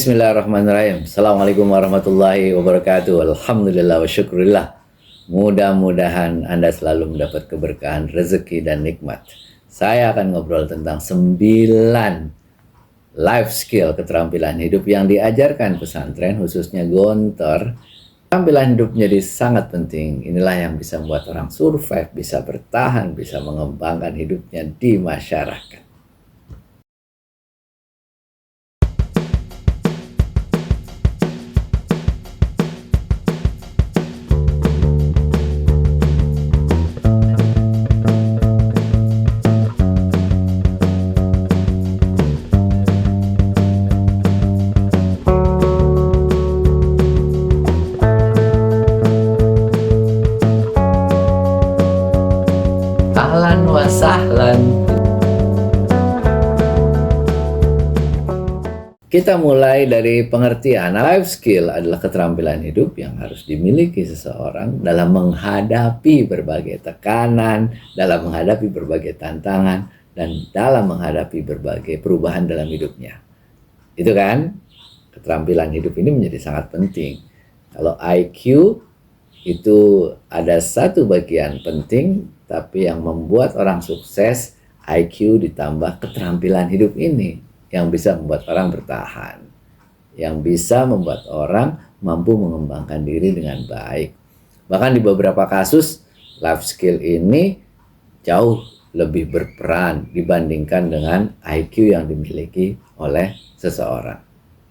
Bismillahirrahmanirrahim. Assalamualaikum warahmatullahi wabarakatuh. Alhamdulillah wa syukurillah. Mudah-mudahan Anda selalu mendapat keberkahan, rezeki, dan nikmat. Saya akan ngobrol tentang 9 life skill keterampilan hidup yang diajarkan pesantren, khususnya Gontor. Keterampilan hidup menjadi sangat penting. Inilah yang bisa membuat orang survive, bisa bertahan, bisa mengembangkan hidupnya di masyarakat. Ahlan wa sahlan. Kita mulai dari pengertian. Life skill adalah keterampilan hidup yang harus dimiliki seseorang dalam menghadapi berbagai tekanan, dalam menghadapi berbagai tantangan, dan dalam menghadapi berbagai perubahan dalam hidupnya. Itu kan? Keterampilan hidup ini menjadi sangat penting. Kalau IQ itu ada satu bagian penting, tapi yang membuat orang sukses IQ ditambah keterampilan hidup ini yang bisa membuat orang bertahan, yang bisa membuat orang mampu mengembangkan diri dengan baik. Bahkan di beberapa kasus life skill ini jauh lebih berperan dibandingkan dengan IQ yang dimiliki oleh seseorang.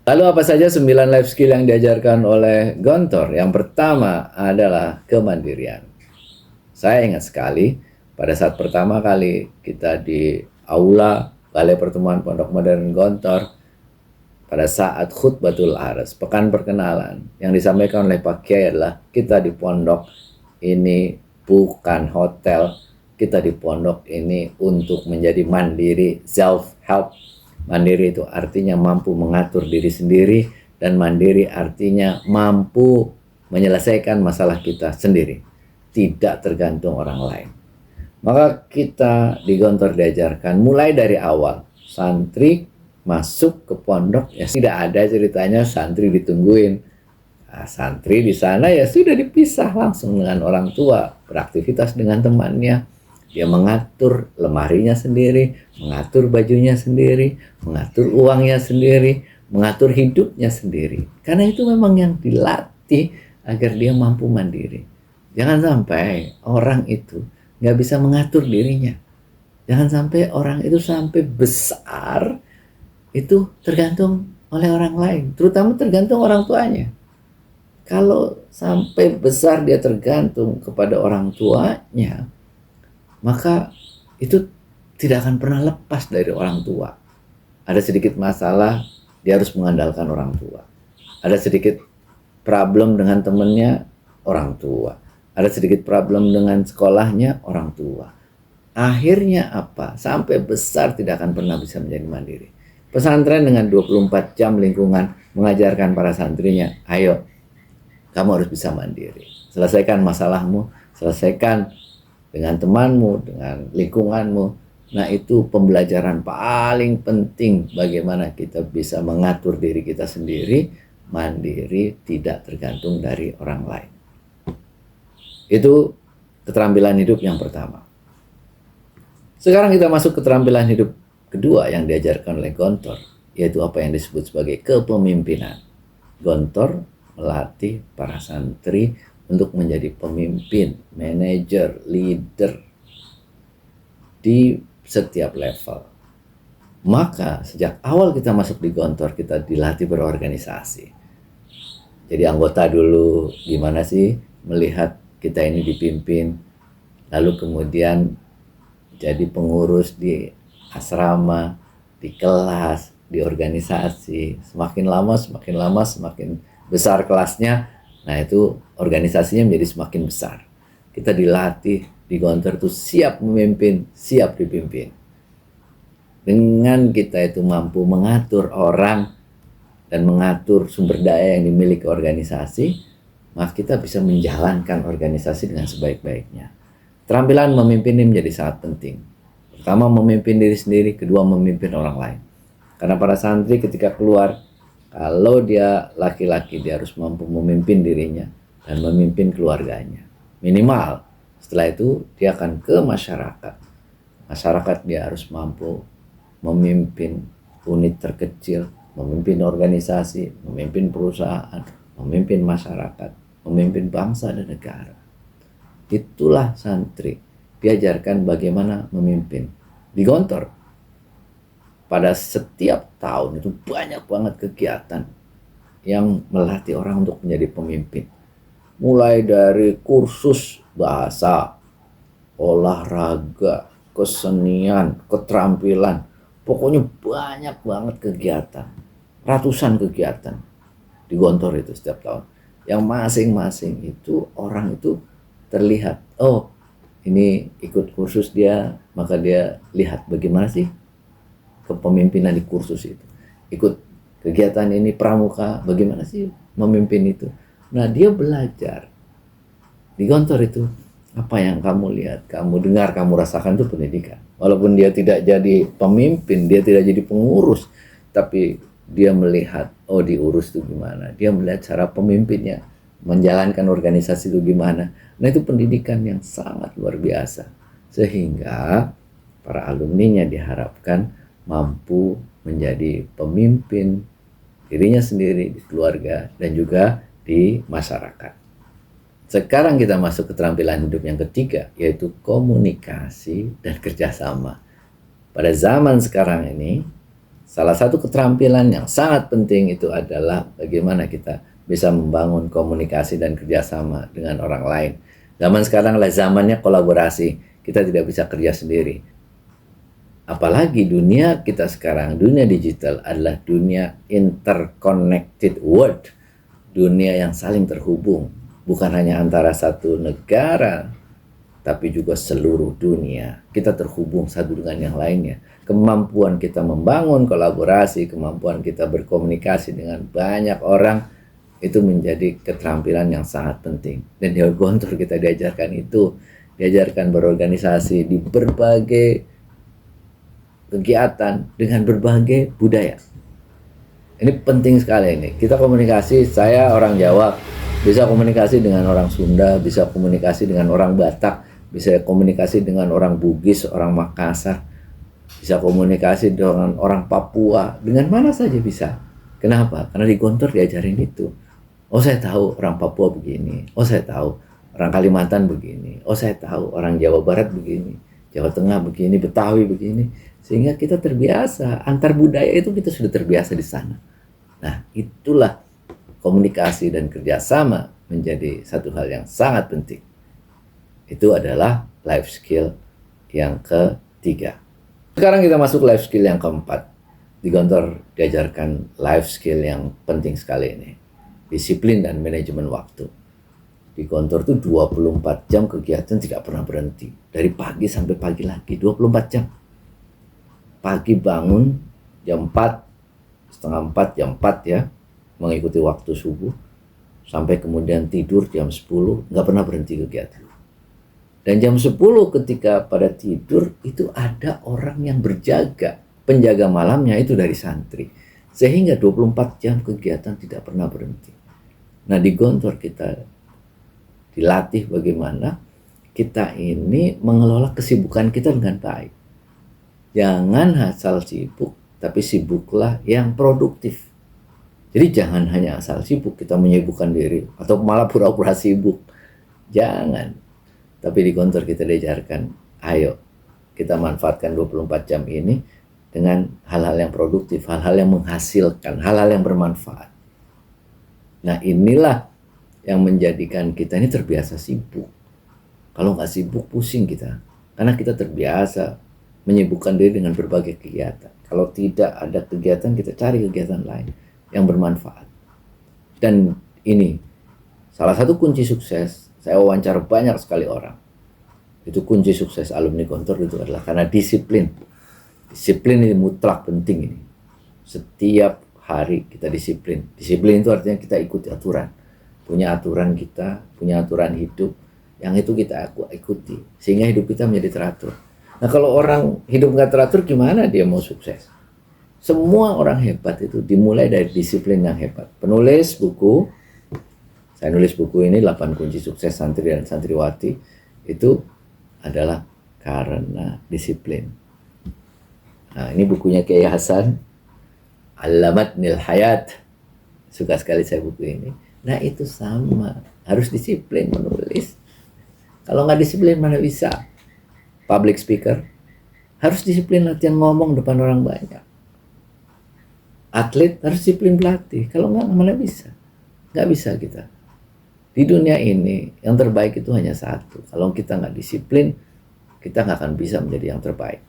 Lalu apa saja 9 life skill yang diajarkan oleh Gontor? Yang pertama adalah kemandirian. Saya ingat sekali pada saat pertama kali kita di aula Balai Pertemuan Pondok Modern Gontor, pada saat khutbatul aras, pekan perkenalan, yang disampaikan oleh Pak Kiai adalah kita di pondok ini bukan hotel, kita di pondok ini untuk menjadi mandiri, self-help. Mandiri itu artinya mampu mengatur diri sendiri, dan mandiri artinya mampu menyelesaikan masalah kita sendiri, tidak tergantung orang lain. Maka kita di Gontor diajarkan mulai dari awal, santri masuk ke pondok ya tidak ada ceritanya santri ditungguin. Nah, santri di sana ya sudah dipisah langsung dengan orang tua, beraktivitas dengan temannya. Dia mengatur lemarinya sendiri, mengatur bajunya sendiri, mengatur uangnya sendiri, mengatur hidupnya sendiri. Karena itu memang yang dilatih agar dia mampu mandiri. Jangan sampai orang itu nggak bisa mengatur dirinya. Jangan sampai orang itu sampai besar itu tergantung oleh orang lain, terutama tergantung orang tuanya. Kalau sampai besar dia tergantung kepada orang tuanya, maka itu tidak akan pernah lepas dari orang tua. Ada sedikit masalah, dia harus mengandalkan orang tua. Ada sedikit problem dengan temannya, orang tua. Ada sedikit problem dengan sekolahnya, orang tua. Akhirnya apa? Sampai besar tidak akan pernah bisa menjadi mandiri. Pesantren dengan 24 jam lingkungan mengajarkan para santrinya, ayo, kamu harus bisa mandiri. Selesaikan masalahmu, selesaikan dengan temanmu, dengan lingkunganmu. Nah, itu pembelajaran paling penting bagaimana kita bisa mengatur diri kita sendiri, mandiri, tidak tergantung dari orang lain. Itu keterampilan hidup yang pertama. Sekarang kita masuk keterampilan hidup kedua yang diajarkan oleh Gontor, yaitu apa yang disebut sebagai kepemimpinan. Gontor melatih para santri untuk menjadi pemimpin, manajer, leader di setiap level. Maka sejak awal kita masuk di Gontor, kita dilatih berorganisasi. Jadi anggota dulu gimana sih melihat kita ini dipimpin, lalu kemudian jadi pengurus di asrama, di kelas, di organisasi. Semakin lama semakin besar kelasnya, nah itu organisasinya menjadi semakin besar. Kita dilatih di Gontor itu siap memimpin, siap dipimpin. Dengan kita itu mampu mengatur orang dan mengatur sumber daya yang dimiliki organisasi, maka kita bisa menjalankan organisasi dengan sebaik-baiknya. Keterampilan memimpin ini menjadi sangat penting. Pertama, memimpin diri sendiri. Kedua, memimpin orang lain. Karena para santri ketika keluar Kalau dia laki-laki, dia harus mampu memimpin dirinya dan memimpin keluarganya. Minimal. Setelah itu dia akan ke masyarakat. Masyarakat dia harus mampu memimpin unit terkecil, memimpin organisasi, memimpin perusahaan, memimpin masyarakat, memimpin bangsa dan negara. Itulah santri. Diajarkan bagaimana memimpin. Di Gontor, pada setiap tahun itu banyak banget kegiatan yang melatih orang untuk menjadi pemimpin. Mulai dari kursus bahasa, olahraga, kesenian, keterampilan. Pokoknya banyak banget kegiatan. Ratusan kegiatan di Gontor itu setiap tahun. Yang masing-masing itu orang itu terlihat, oh ini ikut kursus dia, maka dia lihat bagaimana sih kepemimpinan di kursus itu. Ikut kegiatan ini pramuka, bagaimana sih memimpin itu. Nah dia belajar. Di Gontor itu, apa yang kamu lihat, kamu dengar, kamu rasakan itu pendidikan. Walaupun dia tidak jadi pemimpin, dia tidak jadi pengurus, tapi dia melihat, oh diurus itu gimana. Dia melihat cara pemimpinnya, menjalankan organisasi itu gimana. Nah itu pendidikan yang sangat luar biasa. Sehingga para alumninya diharapkan mampu menjadi pemimpin dirinya sendiri, di keluarga, dan juga di masyarakat. Sekarang kita masuk keterampilan hidup yang ketiga, yaitu komunikasi dan kerjasama. Pada zaman sekarang ini, salah satu keterampilan yang sangat penting itu adalah bagaimana kita bisa membangun komunikasi dan kerjasama dengan orang lain. Zaman sekarang adalah zamannya kolaborasi. Kita tidak bisa kerja sendiri. Apalagi dunia kita sekarang, dunia digital adalah dunia interconnected world. Dunia yang saling terhubung. Bukan hanya antara satu negara, tapi juga seluruh dunia. Kita terhubung satu dengan yang lainnya. Kemampuan kita membangun kolaborasi, kemampuan kita berkomunikasi dengan banyak orang, itu menjadi keterampilan yang sangat penting. Dan di Gontor kita diajarkan itu. Diajarkan berorganisasi di berbagai kegiatan dengan berbagai budaya. Ini penting sekali ini. Kita komunikasi, saya orang Jawa, bisa komunikasi dengan orang Sunda, bisa komunikasi dengan orang Batak, bisa komunikasi dengan orang Bugis, orang Makassar, bisa komunikasi dengan orang Papua, dengan mana saja bisa. Kenapa? Karena di Gontor diajarin itu. Oh saya tahu orang Papua begini, oh saya tahu orang Kalimantan begini, oh saya tahu orang Jawa Barat begini, Jawa Tengah begini, Betawi begini. Sehingga kita terbiasa, antar budaya itu kita sudah terbiasa di sana. Nah itulah komunikasi dan kerjasama menjadi satu hal yang sangat penting. Itu adalah life skill yang ketiga. Sekarang kita masuk life skill yang keempat. Di Gontor diajarkan life skill yang penting sekali ini. Disiplin dan manajemen waktu. Di Gontor itu 24 jam kegiatan tidak pernah berhenti. Dari pagi sampai pagi lagi, 24 jam. Pagi bangun jam 4, setengah 4, jam 4 ya. Mengikuti waktu subuh, sampai kemudian tidur jam 10, nggak pernah berhenti kegiatan. Dan jam 10 ketika pada tidur, itu ada orang yang berjaga. Penjaga malamnya itu dari santri. Sehingga 24 jam kegiatan tidak pernah berhenti. Nah di Gontor kita dilatih bagaimana kita ini mengelola kesibukan kita dengan baik. Jangan asal sibuk, tapi sibuklah yang produktif. Jadi jangan hanya asal sibuk, kita menyibukkan diri, atau malah pura-pura sibuk. Jangan. Tapi di Gontor kita diajarkan, ayo kita manfaatkan 24 jam ini dengan hal-hal yang produktif, hal-hal yang menghasilkan, hal-hal yang bermanfaat. Nah inilah yang menjadikan kita ini terbiasa sibuk. Kalau nggak sibuk, pusing kita. Karena kita terbiasa menyibukkan diri dengan berbagai kegiatan. Kalau tidak ada kegiatan, kita cari kegiatan lain yang bermanfaat. Dan ini salah satu kunci sukses. Saya wawancara banyak sekali orang. Itu kunci sukses alumni Gontor itu adalah karena disiplin. Disiplin ini mutlak penting ini. Setiap hari kita disiplin. Disiplin itu artinya kita ikuti aturan. Punya aturan kita, punya aturan hidup. Yang itu kita ikuti. Sehingga hidup kita menjadi teratur. Nah kalau orang hidup nggak teratur, gimana dia mau sukses? Semua orang hebat itu dimulai dari disiplin yang hebat. Penulis buku, saya nulis buku ini 8 kunci sukses santri dan santriwati, itu adalah karena disiplin. Nah, ini bukunya Kiai Hasan, Alamatnil Hayat. Suka sekali saya buku ini. Nah, itu sama, harus disiplin menulis. Kalau nggak disiplin mana bisa. Public speaker, harus disiplin latihan ngomong depan orang banyak. Atlet harus disiplin pelatih. Kalau nggak, mana bisa. Nggak bisa kita. Di dunia ini, yang terbaik itu hanya satu. Kalau kita nggak disiplin, kita nggak akan bisa menjadi yang terbaik.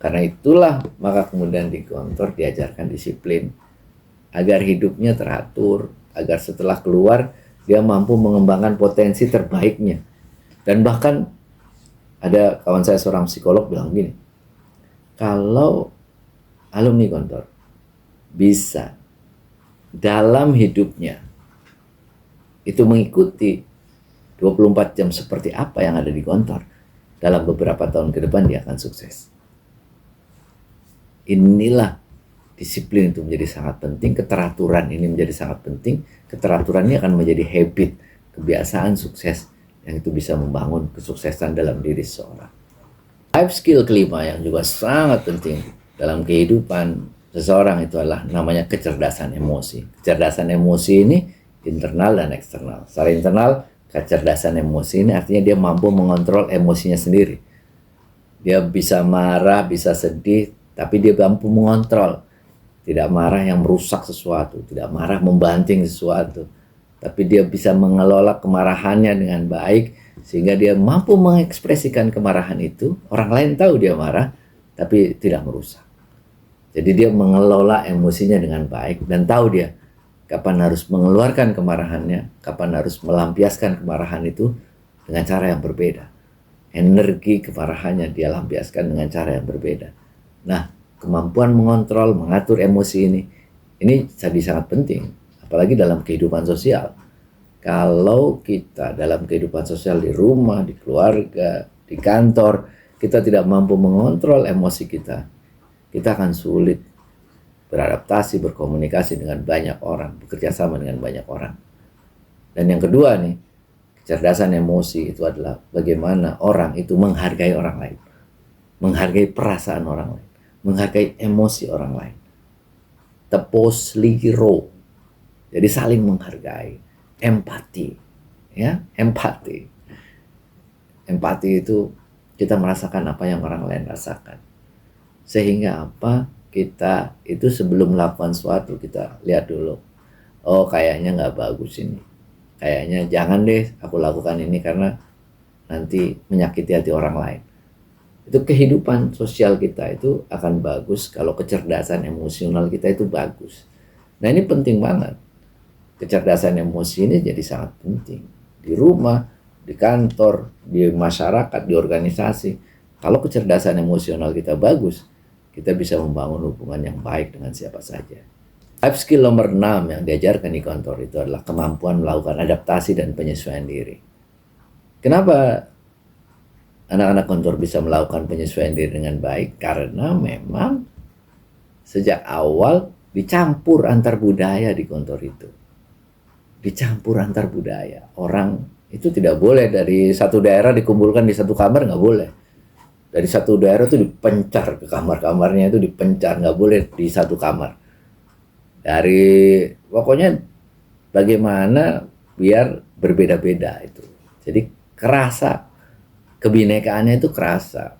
Karena itulah, maka kemudian di Gontor diajarkan disiplin. Agar hidupnya teratur, agar setelah keluar, dia mampu mengembangkan potensi terbaiknya. Dan bahkan, ada kawan saya seorang psikolog bilang gini, kalau alumni Gontor bisa dalam hidupnya itu mengikuti 24 jam seperti apa yang ada di Gontor, dalam beberapa tahun ke depan dia akan sukses. Inilah disiplin itu menjadi sangat penting, keteraturan ini menjadi sangat penting. Keteraturan ini akan menjadi habit, kebiasaan sukses yang itu bisa membangun kesuksesan dalam diri seseorang. Life skill kelima yang juga sangat penting dalam kehidupan seseorang itu adalah namanya kecerdasan emosi. Kecerdasan emosi ini internal dan eksternal. Secara internal, kecerdasan emosi ini artinya dia mampu mengontrol emosinya sendiri. Dia bisa marah, bisa sedih, tapi dia mampu mengontrol. Tidak marah yang merusak sesuatu, tidak marah membanting sesuatu, tapi dia bisa mengelola kemarahannya dengan baik, sehingga dia mampu mengekspresikan kemarahan itu. Orang lain tahu dia marah, tapi tidak merusak. Jadi dia mengelola emosinya dengan baik dan tahu dia kapan harus mengeluarkan kemarahannya, kapan harus melampiaskan kemarahan itu dengan cara yang berbeda. Energi kemarahannya dia lampiaskan dengan cara yang berbeda. Nah, kemampuan mengontrol, mengatur emosi ini jadi sangat penting, apalagi dalam kehidupan sosial. Kalau kita dalam kehidupan sosial di rumah, di keluarga, di kantor, kita tidak mampu mengontrol emosi kita akan sulit beradaptasi, berkomunikasi dengan banyak orang, bekerja sama dengan banyak orang. Dan yang kedua nih, kecerdasan emosi itu adalah bagaimana orang itu menghargai orang lain, menghargai perasaan orang lain, menghargai emosi orang lain. Teposliro, jadi saling menghargai, empati, ya, empati. Empati itu kita merasakan apa yang orang lain rasakan. Sehingga apa, kita itu sebelum melakukan sesuatu kita lihat dulu, oh kayaknya nggak bagus ini, kayaknya jangan deh aku lakukan ini karena nanti menyakiti hati orang lain. Itu kehidupan sosial kita itu akan bagus kalau kecerdasan emosional kita itu bagus. Nah, ini penting banget. Kecerdasan emosi ini jadi sangat penting di rumah, di kantor, di masyarakat, di organisasi. Kalau kecerdasan emosional kita bagus, kita bisa membangun hubungan yang baik dengan siapa saja. Life skill nomor 6 yang diajarkan di kantor itu adalah kemampuan melakukan adaptasi dan penyesuaian diri. Kenapa anak-anak kantor bisa melakukan penyesuaian diri dengan baik? Karena memang sejak awal dicampur antar budaya di kantor itu. Dicampur antar budaya. Orang itu tidak boleh dari satu daerah dikumpulkan di satu kamar, nggak boleh. Dari satu daerah itu dipencar ke kamar-kamarnya, itu dipencar, nggak boleh di satu kamar. Dari pokoknya bagaimana biar berbeda-beda itu. Jadi kerasa, kebinekaannya itu kerasa,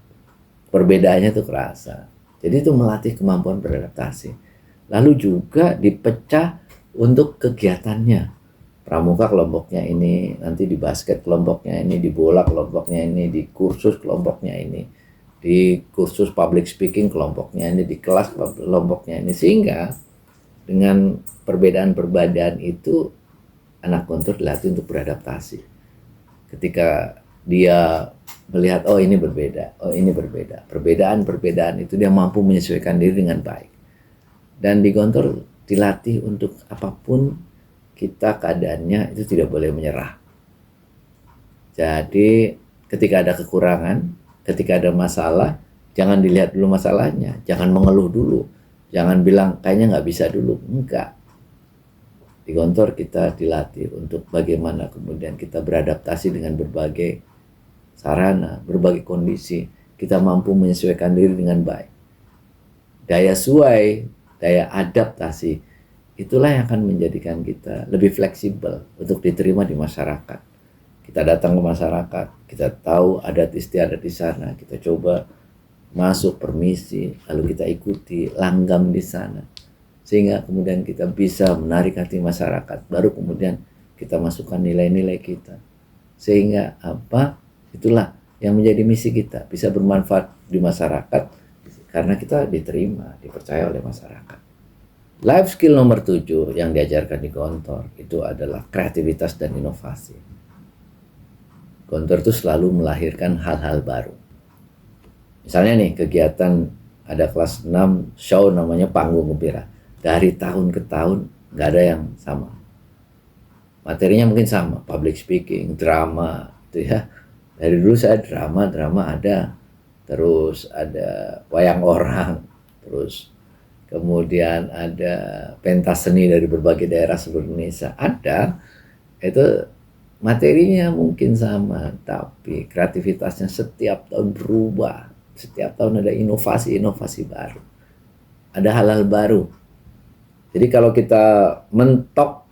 perbedaannya itu kerasa. Jadi itu melatih kemampuan beradaptasi. Lalu juga dipecah untuk kegiatannya. Pramuka kelompoknya ini, nanti di basket kelompoknya ini, di bola kelompoknya ini, di kursus kelompoknya ini, di kursus public speaking kelompoknya ini, di kelas kelompoknya ini. Sehingga dengan perbedaan-perbedaan itu anak kantor dilatih untuk beradaptasi. Ketika dia melihat, oh ini berbeda, oh ini berbeda. Perbedaan-perbedaan itu dia mampu menyesuaikan diri dengan baik. Dan di kantor dilatih untuk apapun kita keadaannya itu tidak boleh menyerah. Jadi ketika ada kekurangan, ketika ada masalah, jangan dilihat dulu masalahnya, jangan mengeluh dulu. Jangan bilang kayaknya nggak bisa dulu. Enggak. Di kantor kita dilatih untuk bagaimana kemudian kita beradaptasi dengan berbagai sarana, berbagai kondisi. Kita mampu menyesuaikan diri dengan baik. Daya suai, daya adaptasi, itulah yang akan menjadikan kita lebih fleksibel untuk diterima di masyarakat. Kita datang ke masyarakat, kita tahu adat istiadat di sana, kita coba masuk permisi, lalu kita ikuti, langgam di sana. Sehingga kemudian kita bisa menarik hati masyarakat, baru kemudian kita masukkan nilai-nilai kita. Sehingga apa? Itulah yang menjadi misi kita, bisa bermanfaat di masyarakat karena kita diterima, dipercaya oleh masyarakat. Life skill nomor 7 yang diajarkan di Gontor itu adalah kreativitas dan inovasi. Gontor itu selalu melahirkan hal-hal baru. Misalnya nih, kegiatan ada kelas 6 show namanya Panggung Gembira. Dari tahun ke tahun nggak ada yang sama. Materinya mungkin sama, public speaking, drama, itu ya. Dari dulu saya drama ada. Terus ada wayang orang, terus kemudian ada pentas seni dari berbagai daerah seluruh Indonesia. Ada, itu materinya mungkin sama, tapi kreativitasnya setiap tahun berubah. Setiap tahun ada inovasi-inovasi baru. Ada hal-hal baru. Jadi kalau kita mentok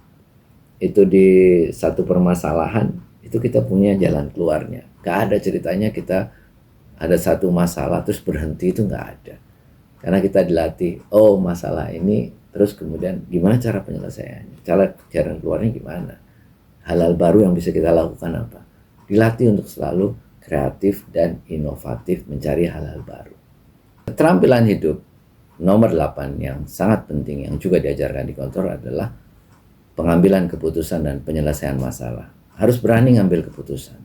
itu di satu permasalahan, itu kita punya jalan keluarnya. Gak ada ceritanya kita ada satu masalah terus berhenti, itu gak ada. Karena kita dilatih, oh masalah ini, terus kemudian gimana cara penyelesaiannya, jalan keluarnya gimana, hal-hal baru yang bisa kita lakukan apa. Dilatih untuk selalu kreatif dan inovatif mencari hal-hal baru. Keterampilan hidup nomor 8 yang sangat penting yang juga diajarkan di kantor adalah pengambilan keputusan dan penyelesaian masalah. Harus berani ngambil keputusan.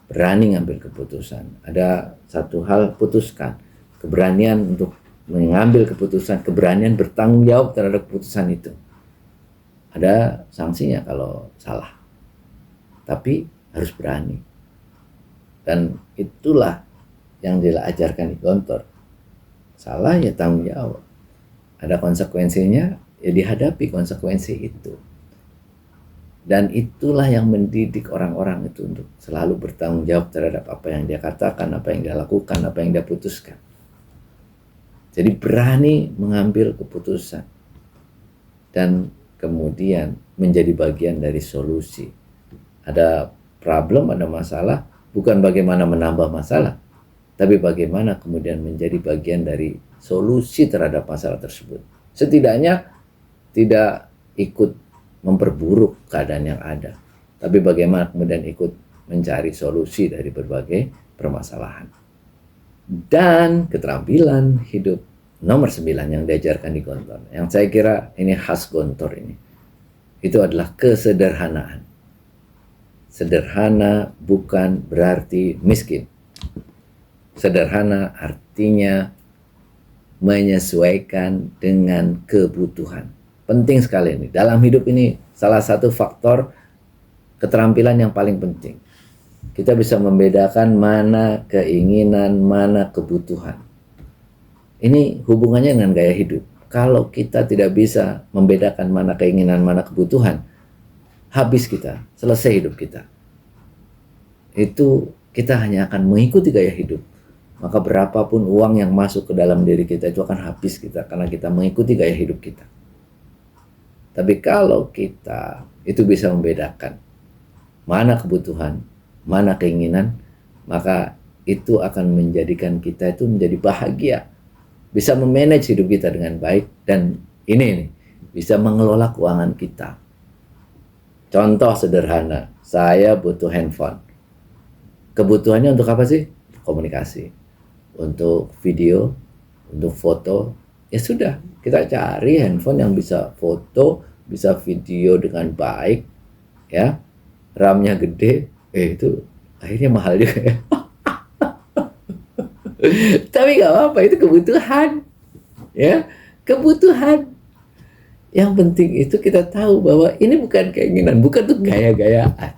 Berani ngambil keputusan. Ada satu hal, putuskan. Keberanian untuk mengambil keputusan, keberanian bertanggung jawab terhadap keputusan itu. Ada sanksinya kalau salah. Tapi harus berani. Dan itulah yang diajarkan di kantor. Salah ya tanggung jawab. Ada konsekuensinya, ya dihadapi konsekuensi itu. Dan itulah yang mendidik orang-orang itu untuk selalu bertanggung jawab terhadap apa yang dia katakan, apa yang dia lakukan, apa yang dia putuskan. Jadi berani mengambil keputusan. Dan kemudian menjadi bagian dari solusi. Ada problem, ada masalah, bukan bagaimana menambah masalah, tapi bagaimana kemudian menjadi bagian dari solusi terhadap masalah tersebut. Setidaknya tidak ikut memperburuk keadaan yang ada, tapi bagaimana kemudian ikut mencari solusi dari berbagai permasalahan. Dan keterampilan hidup nomor 9 yang diajarkan di Gontor, yang saya kira ini khas Gontor ini, itu adalah kesederhanaan. Sederhana bukan berarti miskin. Sederhana artinya menyesuaikan dengan kebutuhan. Penting sekali ini. Dalam hidup ini salah satu faktor keterampilan yang paling penting. Kita bisa membedakan mana keinginan, mana kebutuhan. Ini hubungannya dengan gaya hidup. Kalau kita tidak bisa membedakan mana keinginan, mana kebutuhan, habis kita, selesai hidup kita. Itu kita hanya akan mengikuti gaya hidup. Maka berapapun uang yang masuk ke dalam diri kita itu akan habis kita karena kita mengikuti gaya hidup kita. Tapi kalau kita itu bisa membedakan mana kebutuhan, mana keinginan, maka itu akan menjadikan kita itu menjadi bahagia. Bisa memanage hidup kita dengan baik dan ini nih, bisa mengelola keuangan kita. Contoh sederhana, saya butuh handphone. Kebutuhannya untuk apa sih? Komunikasi. Untuk video, untuk foto, ya sudah, kita cari handphone yang bisa foto, bisa video dengan baik, ya, RAM-nya gede, itu akhirnya mahal juga ya. Tapi nggak apa-apa, itu kebutuhan, ya, kebutuhan. Yang penting itu kita tahu bahwa ini bukan keinginan, bukan untuk gaya-gayaan.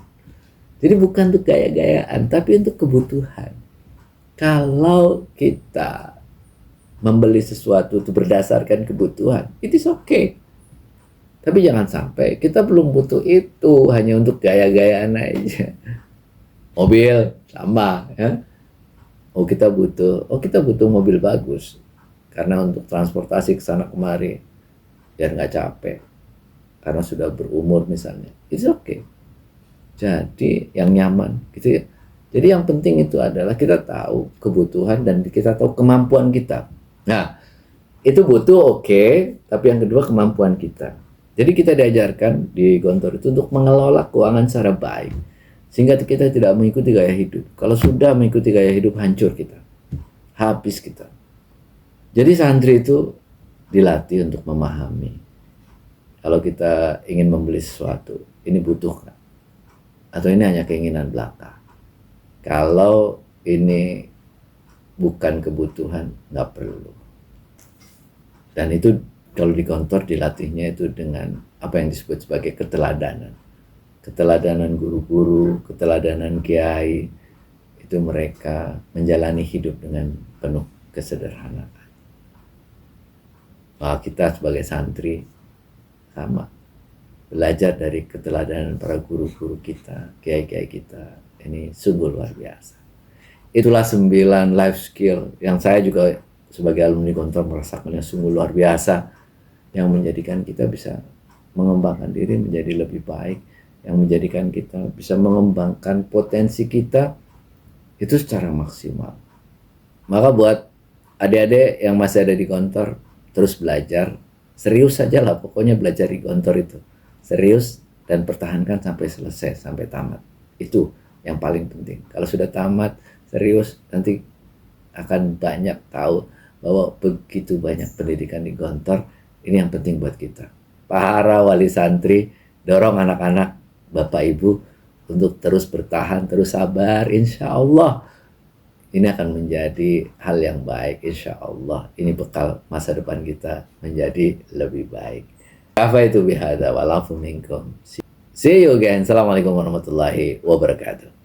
Jadi bukan untuk gaya-gayaan, tapi untuk kebutuhan. Kalau kita membeli sesuatu itu berdasarkan kebutuhan, it is okay. Tapi jangan sampai kita belum butuh itu, hanya untuk gaya-gayaan aja. Mobil sama ya. Kita butuh mobil bagus karena untuk transportasi ke sana kemari biar nggak capek karena sudah berumur misalnya. It's okay. Jadi yang nyaman gitu ya. Jadi yang penting itu adalah kita tahu kebutuhan dan kita tahu kemampuan kita. Nah, itu butuh oke, tapi yang kedua kemampuan kita. Jadi kita diajarkan di Gontor itu untuk mengelola keuangan secara baik, sehingga kita tidak mengikuti gaya hidup. Kalau sudah mengikuti gaya hidup, hancur kita, habis kita. Jadi santri itu dilatih untuk memahami. Kalau kita ingin membeli sesuatu, ini butuh kan? Atau ini hanya keinginan belaka? Kalau ini bukan kebutuhan, nggak perlu. Dan itu kalau di Gontor dilatihnya itu dengan apa yang disebut sebagai keteladanan. Keteladanan guru-guru, keteladanan kiai, itu mereka menjalani hidup dengan penuh kesederhanaan. Nah, kita sebagai santri sama, belajar dari keteladanan para guru-guru kita, kiai-kiai kita, ini sungguh luar biasa. Itulah 9 life skill yang saya juga sebagai alumni Gontor merasakannya sungguh luar biasa, yang menjadikan kita bisa mengembangkan diri menjadi lebih baik, yang menjadikan kita bisa mengembangkan potensi kita itu secara maksimal. Maka buat adik-adik yang masih ada di Gontor, terus belajar, serius saja lah pokoknya belajar di Gontor itu. Serius dan pertahankan sampai selesai, sampai tamat. Itu yang paling penting. Kalau sudah tamat, serius, nanti akan banyak tahu bahwa begitu banyak pendidikan di Gontor. Ini yang penting buat kita. Para wali santri, dorong anak-anak, bapak ibu, untuk terus bertahan, terus sabar. Insya Allah, ini akan menjadi hal yang baik. Insya Allah, ini bekal masa depan kita menjadi lebih baik. Apa itu bihada walafu minkum. See you again. Assalamualaikum warahmatullahi wabarakatuh.